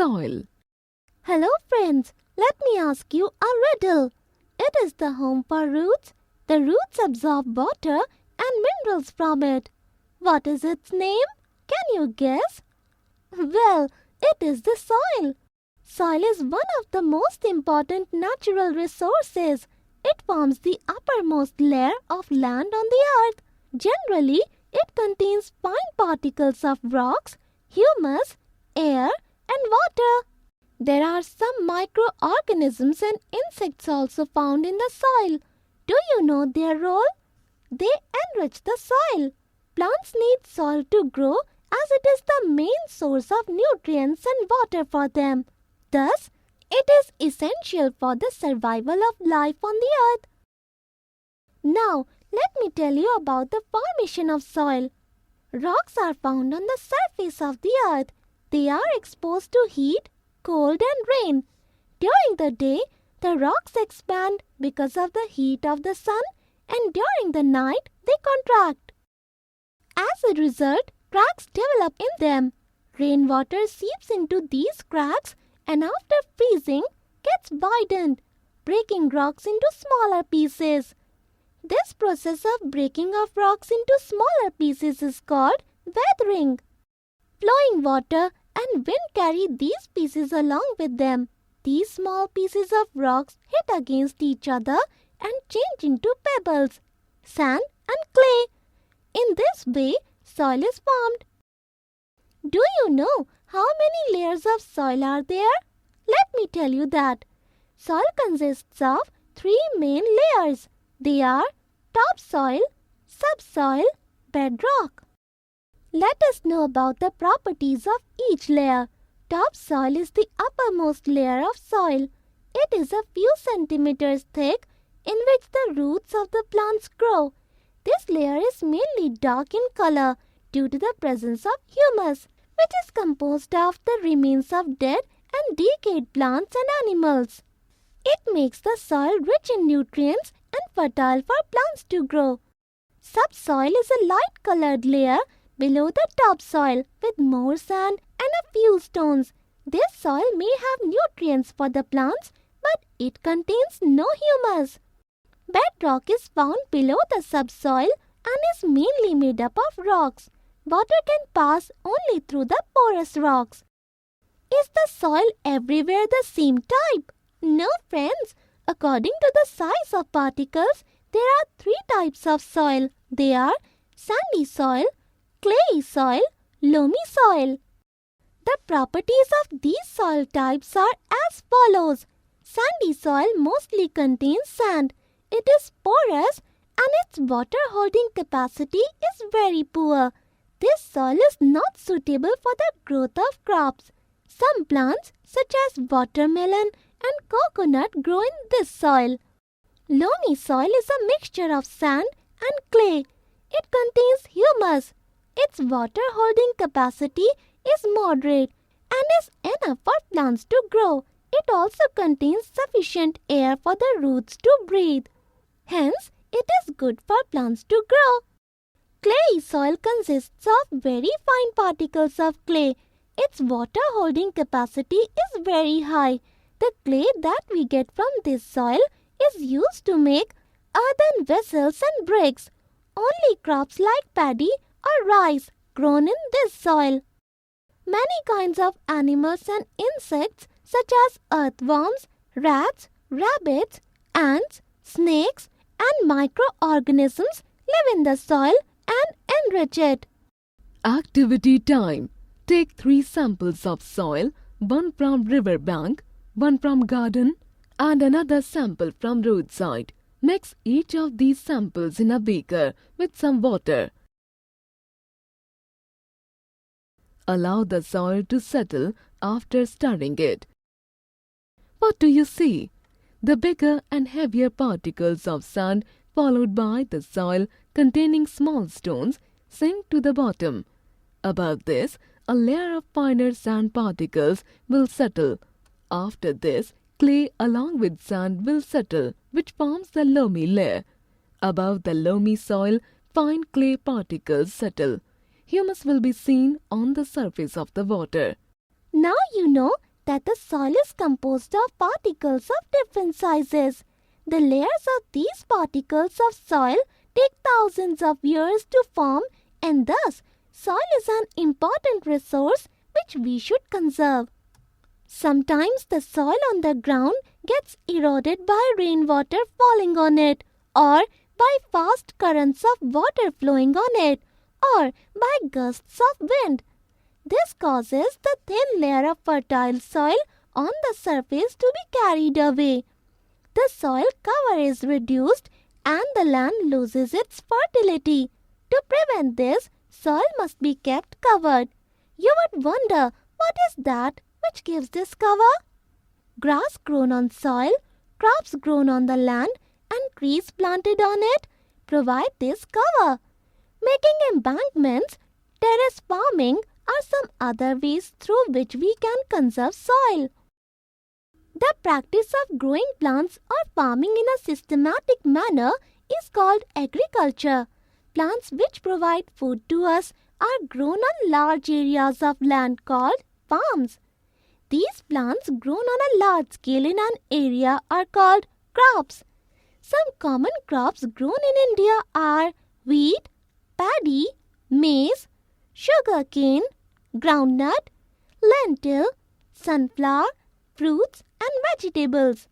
soil. Hello friends, let me ask you a riddle. It is the home for roots. The roots absorb water and minerals from it. What is its name? Can you guess? Well, it is the soil. Soil is one of the most important natural resources. It forms the uppermost layer of land on the earth. Generally, it contains fine particles of rocks, humus, air, and water. There are some microorganisms and insects also found in the soil. Do you know their role? They enrich the soil. Plants need soil to grow as it is the main source of nutrients and water for them. Thus, it is essential for the survival of life on the earth. Now, let me tell you about the formation of soil. Rocks are found on the surface of the earth. They are exposed to heat, cold and rain. During the day, the rocks expand because of the heat of the sun, and during the night, they contract. As a result, cracks develop in them. Rainwater seeps into these cracks and after freezing gets widened, breaking rocks into smaller pieces. This process of breaking of rocks into smaller pieces is called weathering. Flowing water and wind carry these pieces along with them. These small pieces of rocks hit against each other and change into pebbles, sand and clay. In this way, soil is formed. Do you know how many layers of soil are there? Let me tell you that. Soil consists of 3 main layers. They are topsoil, subsoil, bedrock. Let us know about the properties of each layer. Topsoil is the uppermost layer of soil. It is a few centimeters thick in which the roots of the plants grow. This layer is mainly dark in color due to the presence of humus, which is composed of the remains of dead and decayed plants and animals. It makes the soil rich in nutrients and fertile for plants to grow. Subsoil is a light-colored layer below the topsoil with more sand and a few stones. This soil may have nutrients for the plants, but it contains no humus. Bedrock is found below the subsoil and is mainly made up of rocks. Water can pass only through the porous rocks. Is the soil everywhere the same type? No, friends. According to the size of particles, there are 3 types of soil. They are sandy soil, clayey soil, loamy soil. The properties of these soil types are as follows. Sandy soil mostly contains sand. It is porous and its water-holding capacity is very poor. This soil is not suitable for the growth of crops. Some plants such as watermelon and coconut grow in this soil. Loamy soil is a mixture of sand and clay. It contains humus. Its water-holding capacity is moderate and is enough for plants to grow. It also contains sufficient air for the roots to breathe. Hence, it is good for plants to grow. Clayey soil consists of very fine particles of clay. Its water-holding capacity is very high. The clay that we get from this soil is used to make earthen vessels and bricks. Only crops like paddy or rice grown in this soil. Many kinds of animals and insects such as earthworms, rats, rabbits, ants, snakes and microorganisms live in the soil and enrich it. Activity time. Take 3 samples of soil, one from river bank, one from garden and another sample from roadside. Mix each of these samples in a beaker with some water. Allow the soil to settle after stirring it. What do you see? The bigger and heavier particles of sand followed by the soil containing small stones sink to the bottom. Above this, a layer of finer sand particles will settle. After this, clay along with sand will settle, which forms the loamy layer. Above the loamy soil, fine clay particles settle. Humus will be seen on the surface of the water. Now you know that the soil is composed of particles of different sizes. The layers of these particles of soil take thousands of years to form, and thus soil is an important resource which we should conserve. Sometimes the soil on the ground gets eroded by rainwater falling on it, or by fast currents of water flowing on it, or by gusts of wind. This causes the thin layer of fertile soil on the surface to be carried away. The soil cover is reduced and the land loses its fertility. To prevent this, soil must be kept covered. You would wonder, what is that which gives this cover? Grass grown on soil, crops grown on the land, and trees planted on it provide this cover. Making embankments, terrace farming are some other ways through which we can conserve soil. The practice of growing plants or farming in a systematic manner is called agriculture. Plants which provide food to us are grown on large areas of land called farms. These plants grown on a large scale in an area are called crops. Some common crops grown in India are wheat, paddy, maize, sugarcane, groundnut, lentil, sunflower, fruits and vegetables.